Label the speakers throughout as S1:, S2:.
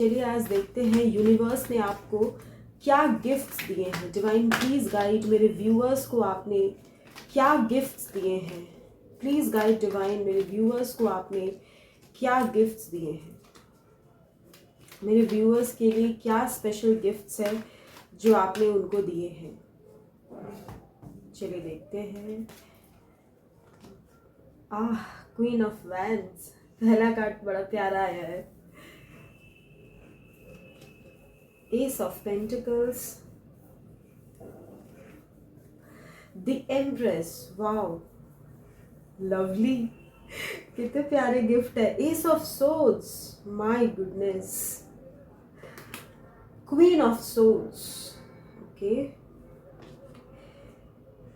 S1: चलिए आज देखते हैं यूनिवर्स ने आपको क्या गिफ्ट्स दिए हैं। डिवाइन प्लीज गाइड मेरे व्यूअर्स को, आपने क्या गिफ्ट्स दिए हैं। प्लीज गाइड डिवाइन मेरे व्यूअर्स को, आपने क्या गिफ्ट्स दिए हैं। मेरे व्यूअर्स के लिए क्या स्पेशल गिफ्ट्स हैं जो आपने उनको दिए हैं। चलिए देखते हैं। क्वीन ऑफ वैंड्स, पहला कार्ड बड़ा प्यारा आया है। Ace of Pentacles, The Empress, wow, lovely, कितने प्यारे गिफ्ट है। Ace of Swords, my goodness, Queen of Swords, okay,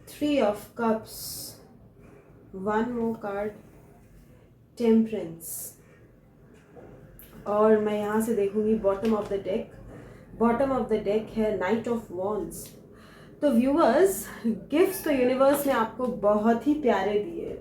S1: Three of Cups, one more card, Temperance, और मैं यहाँ से देखूंगी bottom of the deck. Bottom of the deck है night of wands. तो व्यूअर्स, गिफ्ट्स तो यूनिवर्स ने आपको बहुत ही प्यारे दिए,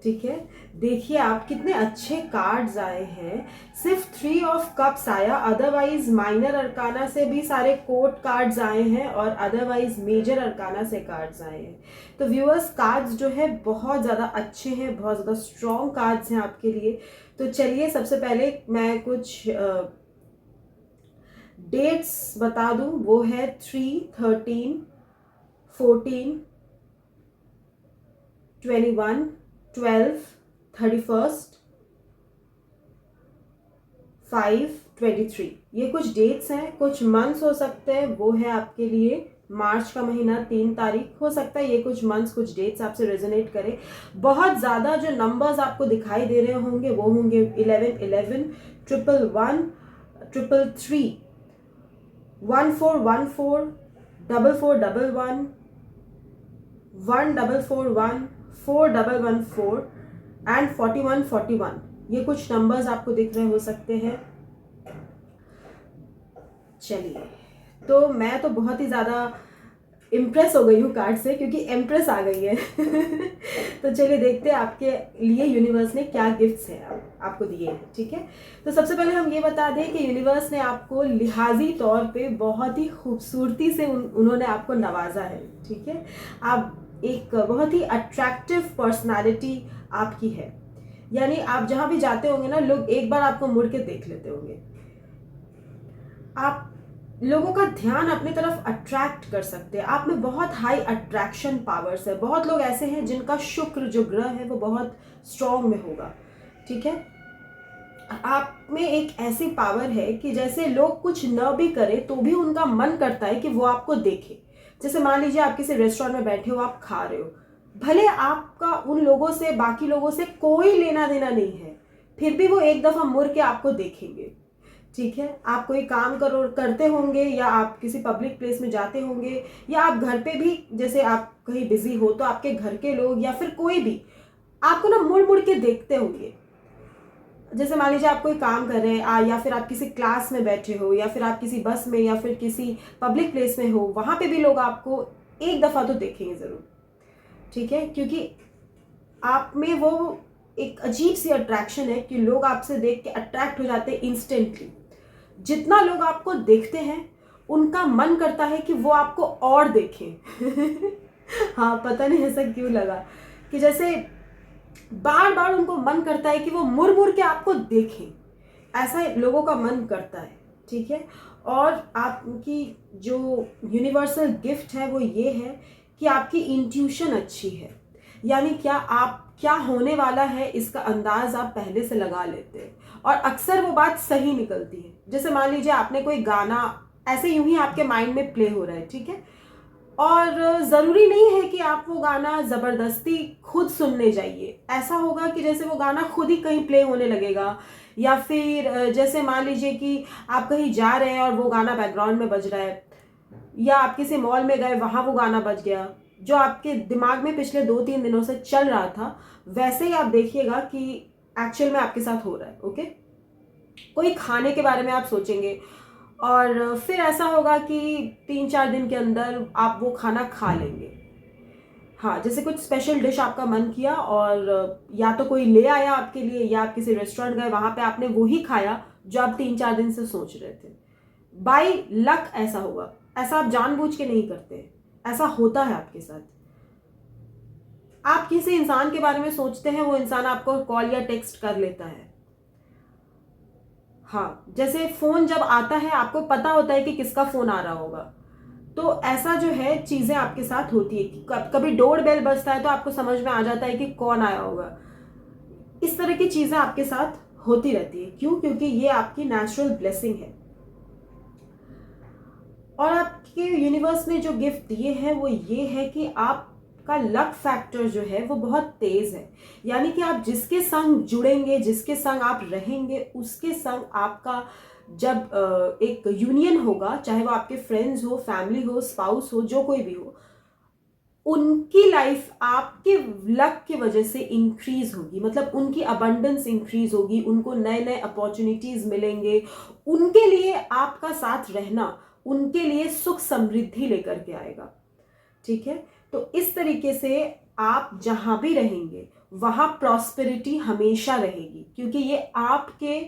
S1: ठीक है। देखिए आप कितने अच्छे कार्ड्स आए हैं। सिर्फ 3 ऑफ कप्स आया, अदरवाइज माइनर अरकाना से भी सारे कोर्ट कार्ड्स आए हैं और अदरवाइज मेजर अरकाना से कार्ड्स आए हैं। तो व्यूअर्स, कार्ड्स जो है बहुत ज़्यादा अच्छे हैं, बहुत ज़्यादा स्ट्रॉन्ग कार्ड्स हैं आपके लिए। तो चलिए सबसे पहले मैं कुछ डेट्स बता दूं। वो है 3, 13, 14, 21, 12, 31, 5, 23। ये कुछ डेट्स हैं, कुछ मंथ्स हो सकते हैं। वो है आपके लिए मार्च का महीना 3 तारीख हो सकता है। ये कुछ मंथ्स, कुछ डेट्स आपसे रेजोनेट करे। बहुत ज़्यादा जो नंबर्स आपको दिखाई दे रहे होंगे वो होंगे 11, 11, 111, 333, 1414, 4411, 1441, 4114 एंड 4141। ये कुछ नंबर्स आपको दिख रहे हो सकते हैं। चलिए, तो मैं तो बहुत ही ज़्यादा इम्प्रेस हो गई हूँ कार्ड से, क्योंकि एम्प्रेस आ गई है। तो चलिए देखते हैं आपके लिए यूनिवर्स ने क्या गिफ्ट्स हैं आपको दिए हैं, ठीक है। तो सबसे पहले हम ये बता दें कि यूनिवर्स ने आपको लिहाजी तौर पे बहुत ही खूबसूरती से उन्होंने आपको नवाजा है, ठीक है। आप एक बहुत ही अट्रैक्टिव पर्सनालिटी आपकी है, यानी आप जहाँ भी जाते होंगे ना, लोग एक बार आपको मुड़ के देख लेते होंगे। आप लोगों का ध्यान अपनी तरफ अट्रैक्ट कर सकते हैं। आप में बहुत हाई अट्रैक्शन पावर्स है। बहुत लोग ऐसे हैं जिनका शुक्र जो ग्रह है वो बहुत स्ट्रॉन्ग में होगा, ठीक है। आप में एक ऐसी पावर है कि जैसे लोग कुछ न भी करें तो भी उनका मन करता है कि वो आपको देखे। जैसे मान लीजिए आप किसी रेस्टोरेंट में बैठे हो, आप खा रहे हो, भले आपका उन लोगों से, बाकी लोगों से कोई लेना देना नहीं है, फिर भी वो एक दफा मुड़ के आपको देखेंगे, ठीक है। आप कोई काम करते होंगे, या आप किसी पब्लिक प्लेस में जाते होंगे, या आप घर पे भी, जैसे आप कहीं बिजी हो तो आपके घर के लोग या फिर कोई भी आपको ना मुड़ मुड़ के देखते होंगे। जैसे मान लीजिए आप कोई काम कर रहे हैं, या फिर आप किसी क्लास में बैठे हो, या फिर आप किसी बस में, या फिर किसी पब्लिक प्लेस में हो, वहां पे भी लोग आपको एक दफा तो देखेंगे जरूर, ठीक है। क्योंकि आप में वो एक अजीब सी अट्रैक्शन है कि लोग आपसे देख के अट्रैक्ट हो जाते हैं इंस्टेंटली। जितना लोग आपको देखते हैं उनका मन करता है कि वो आपको और देखें। हाँ, पता नहीं ऐसा क्यों लगा कि जैसे बार बार उनको मन करता है कि वो मुड़ मुड़ के आपको देखें। ऐसा लोगों का मन करता है, ठीक है। और आपकी जो यूनिवर्सल गिफ्ट है वो ये है कि आपकी इंट्यूशन अच्छी है, यानी क्या होने वाला है इसका अंदाज आप पहले से लगा लेते हैं, और अक्सर वो बात सही निकलती है। जैसे मान लीजिए आपने कोई गाना ऐसे यूं ही आपके माइंड में प्ले हो रहा है, ठीक है, और ज़रूरी नहीं है कि आप वो गाना ज़बरदस्ती खुद सुनने जाइए। ऐसा होगा कि जैसे वो गाना खुद ही कहीं प्ले होने लगेगा, या फिर जैसे मान लीजिए कि आप कहीं जा रहे हैं और वो गाना बैकग्राउंड में बज रहा है, या आप किसी मॉल में गए, वहाँ वो गाना बज गया जो आपके दिमाग में पिछले 2-3 दिनों से चल रहा था। वैसे ही आप देखिएगा कि एक्चुअल में आपके साथ हो रहा है, ओके। कोई खाने के बारे में आप सोचेंगे, और फिर ऐसा होगा कि 3-4 दिन के अंदर आप वो खाना खा लेंगे। हाँ, जैसे कुछ स्पेशल डिश आपका मन किया और या तो कोई ले आया आपके लिए, या आप किसी रेस्टोरेंट गए, वहाँ पे आपने वो ही खाया, जो आप 3-4 दिन से सोच रहे थे। बाय लक ऐसा होगा, ऐसा आप जानबूझ के नहीं करते, ऐसा होता है आपके साथ। आप किसी इंसान के बारे में सोचते हैं, वो इंसान आपको कॉल या टेक्स्ट कर लेता है। हाँ, जैसे फोन जब आता है आपको पता होता है कि किसका फोन आ रहा होगा, तो ऐसा जो है चीजें आपके साथ होती है। कभी डोर बेल बजता है तो आपको समझ में आ जाता है कि कौन आया होगा। इस तरह की चीजें आपके साथ होती रहती है। क्यों? क्योंकि ये आपकी नेचुरल ब्लेसिंग है। और आपके यूनिवर्स ने जो गिफ्ट दिए हैं वो ये है कि आपका लक फैक्टर जो है वो बहुत तेज है। यानी कि आप जिसके संग जुड़ेंगे, जिसके संग आप रहेंगे, उसके संग आपका जब एक यूनियन होगा, चाहे वो आपके फ्रेंड्स हो, फैमिली हो, स्पाउस हो, जो कोई भी हो, उनकी लाइफ आपके लक की वजह से इंक्रीज होगी। मतलब उनकी अबंडेंस इंक्रीज होगी, उनको नए नए अपॉर्चुनिटीज मिलेंगे, उनके लिए आपका साथ रहना उनके लिए सुख समृद्धि लेकर के आएगा। ठीक है, तो इस तरीके से आप जहां भी रहेंगे वहां प्रॉस्पेरिटी हमेशा रहेगी, क्योंकि ये आपके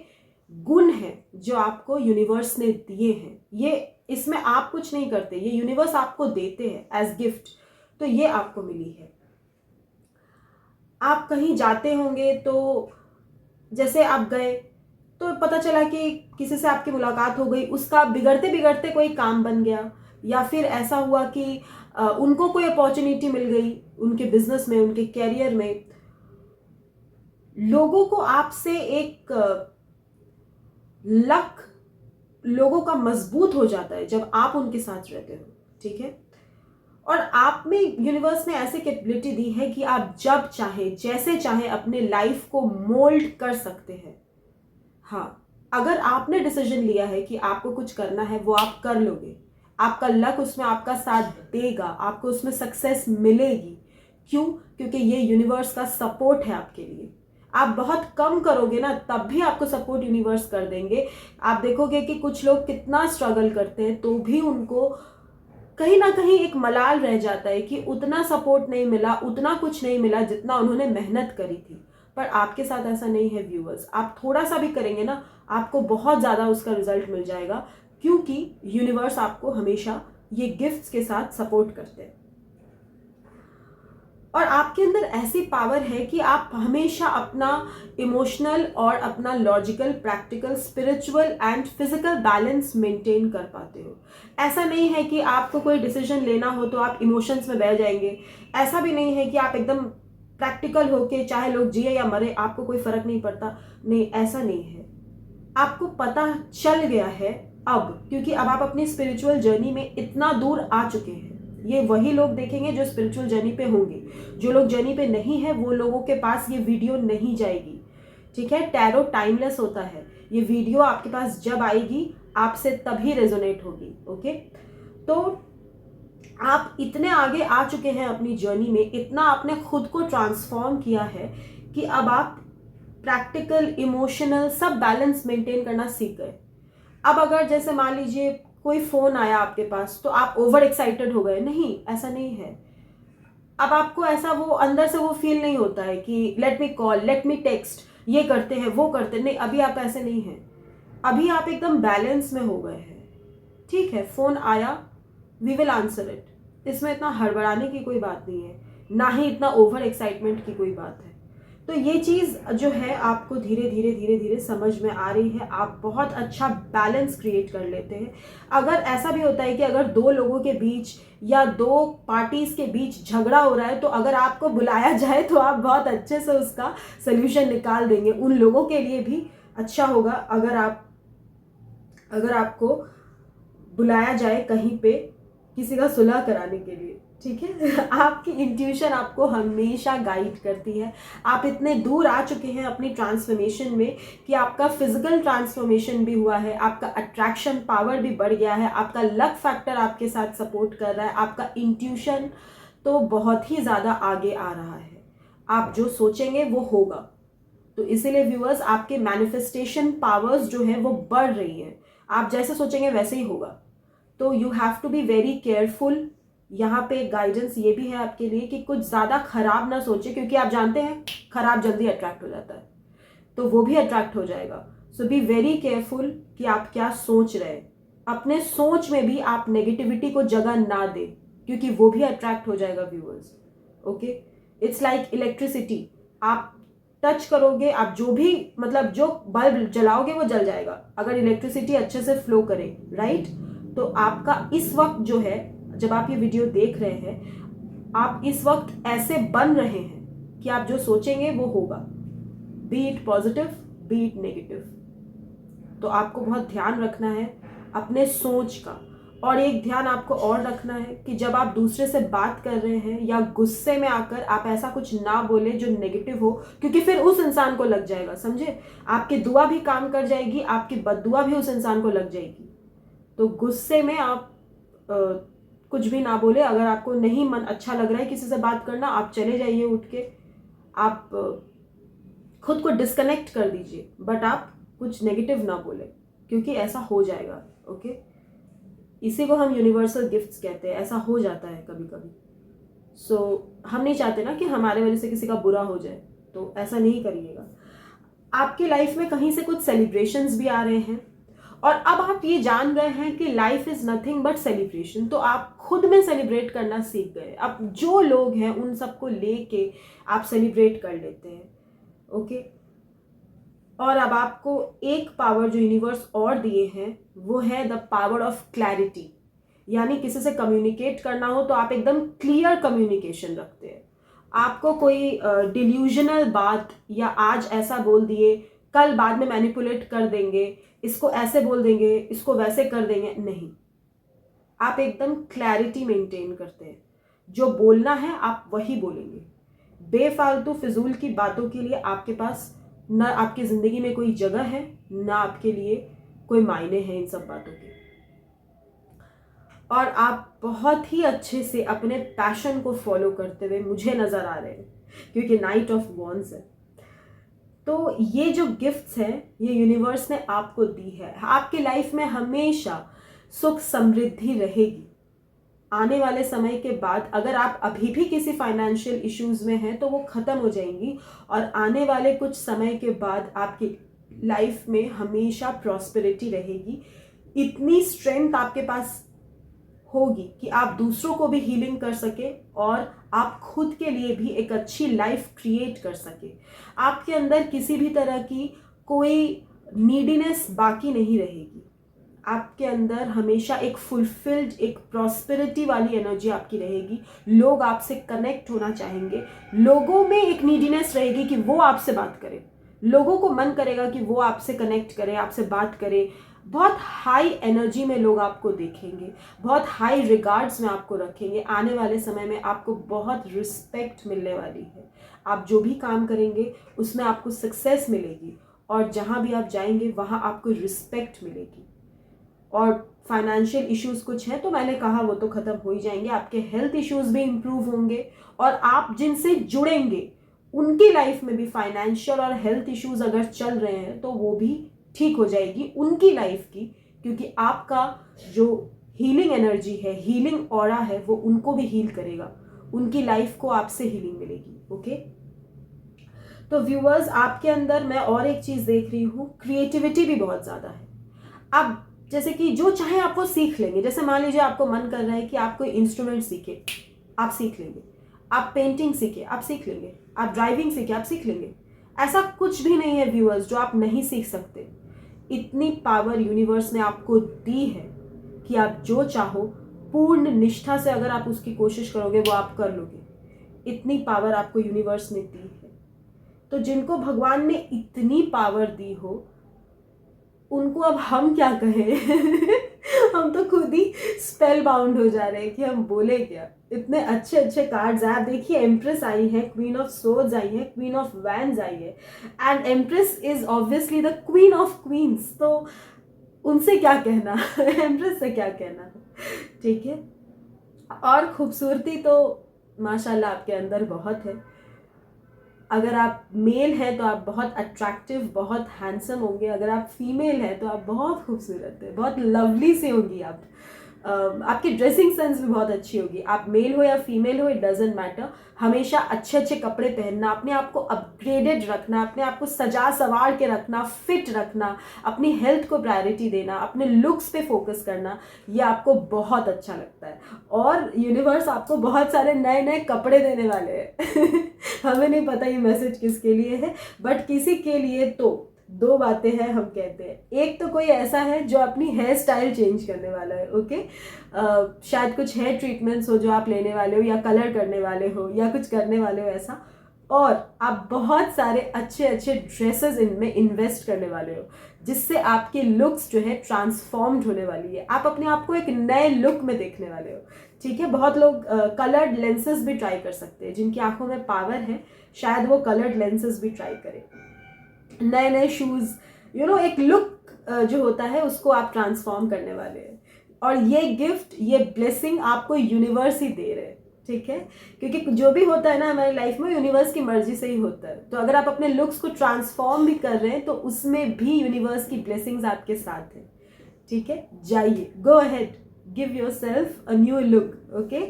S1: गुण हैं जो आपको यूनिवर्स ने दिए हैं। ये इसमें आप कुछ नहीं करते, ये यूनिवर्स आपको देते हैं एज गिफ्ट। तो ये आपको मिली है। आप कहीं जाते होंगे तो जैसे आप गए तो पता चला कि किसी से आपकी मुलाकात हो गई, उसका बिगड़ते बिगड़ते कोई काम बन गया, या फिर ऐसा हुआ कि उनको कोई अपॉर्चुनिटी मिल गई उनके बिजनेस में, उनके कैरियर में। लोगों को आपसे एक लक लोगों का मजबूत हो जाता है जब आप उनके साथ रहते हो। ठीक है, और आप में यूनिवर्स ने ऐसी कैपेबिलिटी दी है कि आप जब चाहे जैसे चाहे अपने लाइफ को मोल्ड कर सकते हैं। हाँ, अगर आपने डिसीजन लिया है कि आपको कुछ करना है, वो आप कर लोगे। आपका लक उसमें आपका साथ देगा, आपको उसमें सक्सेस मिलेगी। क्यों? क्योंकि ये यूनिवर्स का सपोर्ट है आपके लिए। आप बहुत कम करोगे ना, तब भी आपको सपोर्ट यूनिवर्स कर देंगे। आप देखोगे कि कुछ लोग कितना स्ट्रगल करते हैं तो भी उनको कहीं ना कहीं एक मलाल रह जाता है कि उतना सपोर्ट नहीं मिला, उतना कुछ नहीं मिला जितना उन्होंने मेहनत करी थी। पर आपके साथ ऐसा नहीं है व्यूअर्स। आप थोड़ा सा भी करेंगे ना, आपको बहुत ज़्यादा उसका रिजल्ट मिल जाएगा, क्योंकि यूनिवर्स आपको हमेशा ये गिफ्ट्स के साथ सपोर्ट करते हैं। और आपके अंदर ऐसी पावर है कि आप हमेशा अपना इमोशनल और अपना logical, practical, spiritual and physical balance maintain कर पाते हो। ऐसा नहीं है कि आपको कोई डिसीजन लेना हो तो आप इमोशंस में बह जाएंगे। ऐसा भी नहीं है कि आप एकदम प्रैक्टिकल होके चाहे लोग जिए या मरे आपको कोई फर्क नहीं पड़ता। नहीं, ऐसा नहीं है। आपको पता चल गया है अब, क्योंकि अब आप अपनी स्पिरिचुअल जर्नी में इतना दूर आ चुके हैं। ये वही लोग देखेंगे जो स्पिरिचुअल जर्नी पे होंगे। जो लोग जर्नी पे नहीं है वो लोगों के पास ये वीडियो नहीं जाएगी। ठीक है, टैरो टाइमलेस होता है। ये वीडियो आपके पास जब आएगी आपसे तभी रेजोनेट होगी। ओके, तो आप इतने आगे आ चुके हैं अपनी जर्नी में, इतना आपने खुद को ट्रांसफॉर्म किया है कि अब आप प्रैक्टिकल, इमोशनल सब बैलेंस मेंटेन करना सीख गए। अब अगर जैसे मान लीजिए कोई फोन आया आपके पास तो आप ओवर एक्साइटेड हो गए, नहीं, ऐसा नहीं है। अब आपको ऐसा वो अंदर से वो फील नहीं होता है कि let me call, let me text, ये करते हैं वो करते हैं। नहीं, अभी आप ऐसे नहीं हैं। अभी आप एकदम बैलेंस में हो गए हैं। ठीक है, फोन आया, वी विल आंसर इट। इसमें इतना हड़बड़ाने की कोई बात नहीं है, ना ही इतना ओवर एक्साइटमेंट की कोई बात है। तो ये चीज़ जो है आपको धीरे धीरे धीरे धीरे समझ में आ रही है। आप बहुत अच्छा बैलेंस क्रिएट कर लेते हैं। अगर ऐसा भी होता है कि अगर दो लोगों के बीच या दो पार्टीज के बीच झगड़ा हो रहा है, तो अगर आपको बुलाया जाए तो आप बहुत अच्छे से उसका सोल्यूशन निकाल देंगे। उन लोगों के लिए भी अच्छा होगा अगर आपको बुलाया जाए कहीं पे किसी का सुलह कराने के लिए। ठीक है, आपकी इंट्यूशन आपको हमेशा गाइड करती है। आप इतने दूर आ चुके हैं अपनी ट्रांसफॉर्मेशन में कि आपका फिजिकल ट्रांसफॉर्मेशन भी हुआ है, आपका अट्रैक्शन पावर भी बढ़ गया है, आपका लक फैक्टर आपके साथ सपोर्ट कर रहा है, आपका इंट्यूशन तो बहुत ही ज़्यादा आगे आ रहा है। आप जो सोचेंगे वो होगा। तो इसीलिए व्यूअर्स, आपके मैनिफेस्टेशन पावर्स जो है वो बढ़ रही है। आप जैसे सोचेंगे वैसे ही होगा। तो you have to be very careful. यहाँ पे गाइडेंस ये भी है आपके लिए कि कुछ ज़्यादा खराब ना सोचे, क्योंकि आप जानते हैं खराब जल्दी अट्रैक्ट हो जाता है, तो वो भी अट्रैक्ट हो जाएगा। सो बी वेरी केयरफुल कि आप क्या सोच रहे हैं। अपने सोच में भी आप नेगेटिविटी को जगह ना दें, क्योंकि वो भी अट्रैक्ट हो जाएगा viewers. Okay, it's like electricity, आप टच करोगे, आप जो भी मतलब जो बल्ब जलाओगे वो जल जाएगा अगर इलेक्ट्रिसिटी अच्छे से फ्लो करे, राइट। तो आपका इस वक्त जो है, जब आप ये वीडियो देख रहे हैं, आप इस वक्त ऐसे बन रहे हैं कि आप जो सोचेंगे वो होगा, B it positive B it negative. तो आपको बहुत ध्यान रखना है अपने सोच का। और एक ध्यान आपको और रखना है कि जब आप दूसरे से बात कर रहे हैं या गुस्से में आकर आप ऐसा कुछ ना बोले जो नेगेटिव हो, क्योंकि फिर उस इंसान को लग जाएगा, समझे। आपकी दुआ भी काम कर जाएगी, आपकी बद्दुआ भी उस इंसान को लग जाएगी। तो गुस्से में आप कुछ भी ना बोले। अगर आपको नहीं मन अच्छा लग रहा है किसी से बात करना, आप चले जाइए उठ के, आप खुद को डिस्कनेक्ट कर दीजिए, बट आप कुछ नेगेटिव ना बोले, क्योंकि ऐसा हो जाएगा। ओके, इसी को हम यूनिवर्सल गिफ्ट्स कहते हैं। ऐसा हो जाता है कभी कभी। सो हम नहीं चाहते ना कि हमारे वजह से किसी का बुरा हो जाए, तो ऐसा नहीं करिएगा। आपकी लाइफ में कहीं से कुछ सेलिब्रेशंस भी आ रहे हैं, और अब आप ये जान गए हैं कि life is nothing but celebration, तो आप खुद में सेलिब्रेट करना सीख गए। अब जो लोग हैं उन सबको लेके आप सेलिब्रेट कर लेते हैं। ओके, और अब आपको एक पावर जो यूनिवर्स और दिए हैं वो है द पावर ऑफ क्लैरिटी। यानी किसी से कम्युनिकेट करना हो तो आप एकदम क्लियर कम्युनिकेशन रखते हैं। आपको कोई डिल्यूजनल बात या आज ऐसा बोल दिए कल बाद में मैनिपुलेट कर देंगे, इसको ऐसे बोल देंगे इसको वैसे कर देंगे, नहीं। आप एकदम क्लैरिटी मेंटेन करते हैं। जो बोलना है आप वही बोलेंगे। बेफालतू फिजूल की बातों के लिए आपके पास न आपकी जिंदगी में कोई जगह है, ना आपके लिए कोई मायने हैं इन सब बातों के। और आप बहुत ही अच्छे से अपने पैशन को फॉलो करते हुए मुझे नजर आ रहे हैं, क्योंकि नाइट ऑफ वॉन्ड्स है। तो ये जो गिफ्ट्स हैं ये यूनिवर्स ने आपको दी है। आपकी लाइफ में हमेशा सुख समृद्धि रहेगी। आने वाले समय के बाद अगर आप अभी भी किसी फाइनेंशियल इश्यूज में हैं तो वो खत्म हो जाएंगी, और आने वाले कुछ समय के बाद आपकी लाइफ में हमेशा प्रॉस्पेरिटी रहेगी। इतनी स्ट्रेंथ आपके पास होगी कि आप दूसरों को भी हीलिंग कर सके और आप खुद के लिए भी एक अच्छी लाइफ क्रिएट कर सके। आपके अंदर किसी भी तरह की कोई नीडीनेस बाकी नहीं रहेगी। आपके अंदर हमेशा एक फुलफिल्ड, एक प्रॉस्पेरिटी वाली एनर्जी आपकी रहेगी। लोग आपसे कनेक्ट होना चाहेंगे। लोगों में एक नीडीनेस रहेगी कि वो आपसे बात करें। लोगों को मन करेगा कि वो आपसे कनेक्ट करें, आपसे बात करें। बहुत हाई एनर्जी में लोग आपको देखेंगे, बहुत हाई रिगार्ड्स में आपको रखेंगे। आने वाले समय में आपको बहुत रिस्पेक्ट मिलने वाली है। आप जो भी काम करेंगे उसमें आपको सक्सेस मिलेगी, और जहाँ भी आप जाएंगे वहाँ आपको रिस्पेक्ट मिलेगी। और फाइनेंशियल इश्यूज कुछ हैं तो मैंने कहा वो तो ख़त्म हो ही जाएंगे। आपके हेल्थ इश्यूज भी इम्प्रूव होंगे, और आप जिनसे जुड़ेंगे उनकी लाइफ में भी फाइनेंशियल और हेल्थ इश्यूज अगर चल रहे हैं तो वो भी ठीक हो जाएगी उनकी लाइफ की, क्योंकि आपका जो हीलिंग एनर्जी है, हीलिंग ऑरा है, वो उनको भी हील करेगा। उनकी लाइफ को आपसे हीलिंग मिलेगी। ओके, तो व्यूअर्स, आपके अंदर मैं और एक चीज़ देख रही हूँ, क्रिएटिविटी भी बहुत ज़्यादा है। अब जैसे कि जो चाहे आप वो सीख लेंगे। जैसे मान लीजिए आपको मन कर रहा है कि आप कोई इंस्ट्रूमेंट सीखे, आप सीख लेंगे। आप पेंटिंग सीखे, आप सीख लेंगे। आप ड्राइविंग सीखे, आप सीख लेंगे। ऐसा कुछ भी नहीं है व्यूअर्स जो आप नहीं सीख सकते। इतनी पावर यूनिवर्स ने आपको दी है कि आप जो चाहो पूर्ण निष्ठा से अगर आप उसकी कोशिश करोगे वो आप कर लोगे। इतनी पावर आपको यूनिवर्स ने दी है। तो जिनको भगवान ने इतनी पावर दी हो उनको अब हम क्या कहें हम तो खुद ही स्पेल बाउंड हो जा रहे हैं कि हम बोले क्या। इतने अच्छे अच्छे कार्ड्स हैं। आप देखिए, एम्प्रेस आई है, क्वीन ऑफ सोर्ड्स आई है, क्वीन ऑफ वैंड्स आई है, and empress is obviously the queen of queens. तो उनसे क्या कहना एम्प्रेस से क्या कहना, ठीक है। और खूबसूरती तो माशाल्लाह आपके अंदर बहुत है। अगर आप मेल हैं तो आप बहुत अट्रैक्टिव, बहुत हैंडसम होंगे। अगर आप फीमेल हैं तो आप बहुत खूबसूरत हैं, बहुत लवली से होंगी आप। आपकी ड्रेसिंग सेंस भी बहुत अच्छी होगी। आप मेल हो या फीमेल हो, इट डजेंट मैटर। हमेशा अच्छे अच्छे कपड़े पहनना, अपने आप को अपग्रेडेड रखना, अपने आप को सजा संवार के रखना, फिट रखना, अपनी हेल्थ को प्रायोरिटी देना, अपने लुक्स पे फोकस करना, ये आपको बहुत अच्छा लगता है। और यूनिवर्स आपको बहुत सारे नए नए कपड़े देने वाले हैं हमें नहीं पता ये मैसेज किसके लिए है, बट किसी के लिए तो दो बातें हैं हम कहते हैं। एक तो कोई ऐसा है जो अपनी हेयर स्टाइल चेंज करने वाला है, ओके। शायद कुछ हेयर ट्रीटमेंट्स हो जो आप लेने वाले हो, या कलर करने वाले हो, या कुछ करने वाले हो ऐसा। और आप बहुत सारे अच्छे अच्छे ड्रेसेस इनमें इन्वेस्ट करने वाले हो, जिससे आपकी लुक्स जो है ट्रांसफॉर्म्ड होने वाली है। आप अपने आप को एक नए लुक में देखने वाले हो, ठीक है। बहुत लोग कलर्ड लेंसेज भी ट्राई कर सकते हैं, जिनकी आंखों में पावर है, शायद वो कलर्ड लेंसेज भी ट्राई करें। नए नए शूज़, एक लुक जो होता है उसको आप ट्रांसफॉर्म करने वाले हैं। और ये गिफ्ट, ये ब्लेसिंग आपको यूनिवर्स ही दे रहे हैं, ठीक है। क्योंकि जो भी होता है ना हमारी लाइफ में, यूनिवर्स की मर्जी से ही होता है। तो अगर आप अपने लुक्स को ट्रांसफॉर्म भी कर रहे हैं, तो उसमें भी यूनिवर्स की ब्लेसिंग्स आपके साथ हैं, ठीक है। जाइए, go ahead, give your self a new look, okay.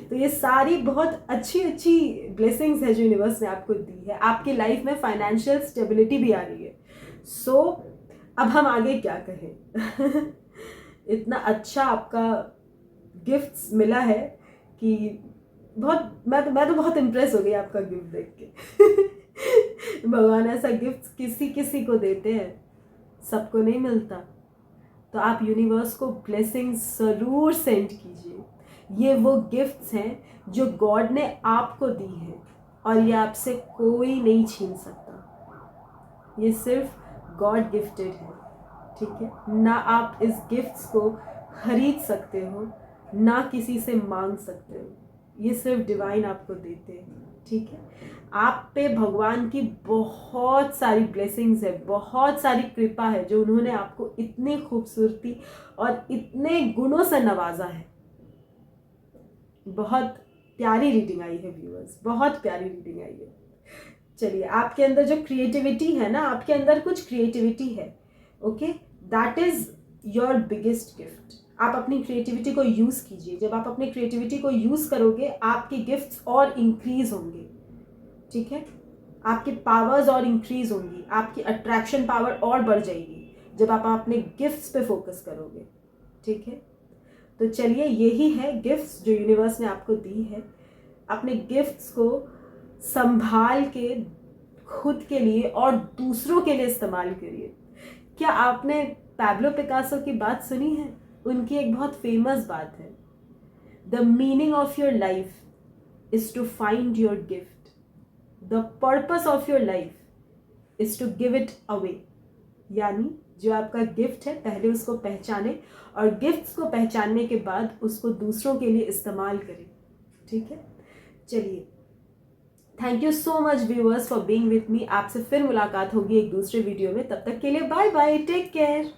S1: तो ये सारी बहुत अच्छी अच्छी ब्लेसिंग्स है जो यूनिवर्स ने आपको दी है। आपकी लाइफ में फाइनेंशियल स्टेबिलिटी भी आ रही है। सो अब हम आगे क्या कहें इतना अच्छा आपका गिफ्ट्स मिला है कि बहुत, मैं तो बहुत इम्प्रेस हो गई आपका गिफ्ट देख के भगवान ऐसा गिफ्ट किसी किसी को देते हैं, सबको नहीं मिलता। तो आप यूनिवर्स को ब्लेसिंग्स ज़रूर सेंड कीजिए। ये वो गिफ्ट्स हैं जो गॉड ने आपको दी हैं, और ये आपसे कोई नहीं छीन सकता। ये सिर्फ गॉड गिफ्टेड है, ठीक है ना। आप इस गिफ्ट्स को खरीद सकते हो, ना किसी से मांग सकते हो। ये सिर्फ डिवाइन आपको देते हैं, ठीक है। आप पे भगवान की बहुत सारी ब्लेसिंग्स है, बहुत सारी कृपा है, जो उन्होंने आपको इतनी खूबसूरती और इतने गुणों से नवाजा है। बहुत प्यारी रीडिंग आई है व्यूअर्स, बहुत प्यारी रीडिंग आई है। चलिए, आपके अंदर जो क्रिएटिविटी है ना, आपके अंदर कुछ क्रिएटिविटी है, okay, that is your biggest gift. आप अपनी क्रिएटिविटी को यूज़ कीजिए। जब आप अपनी क्रिएटिविटी को यूज़ करोगे, आपकी गिफ्ट्स और इंक्रीज होंगे, ठीक है। आपकी पावर्स और इंक्रीज होंगी, आपकी अट्रैक्शन पावर और बढ़ जाएगी जब आप अपने गिफ्ट्स पे फोकस करोगे, ठीक है। तो चलिए, यही है गिफ्ट्स जो यूनिवर्स ने आपको दी है। अपने गिफ्ट्स को संभाल के खुद के लिए और दूसरों के लिए इस्तेमाल करिए। क्या आपने पैब्लो पिकासो की बात सुनी है? उनकी एक बहुत फेमस बात है, the meaning of your life is to find your gift, the purpose of your life is to give it away. यानी जो आपका गिफ्ट है, पहले उसको पहचाने, और गिफ्ट्स को पहचानने के बाद उसको दूसरों के लिए इस्तेमाल करें, ठीक है। चलिए, thank you so much viewers for being with me. आपसे फिर मुलाकात होगी एक दूसरे वीडियो में। तब तक के लिए बाय बाय, टेक केयर।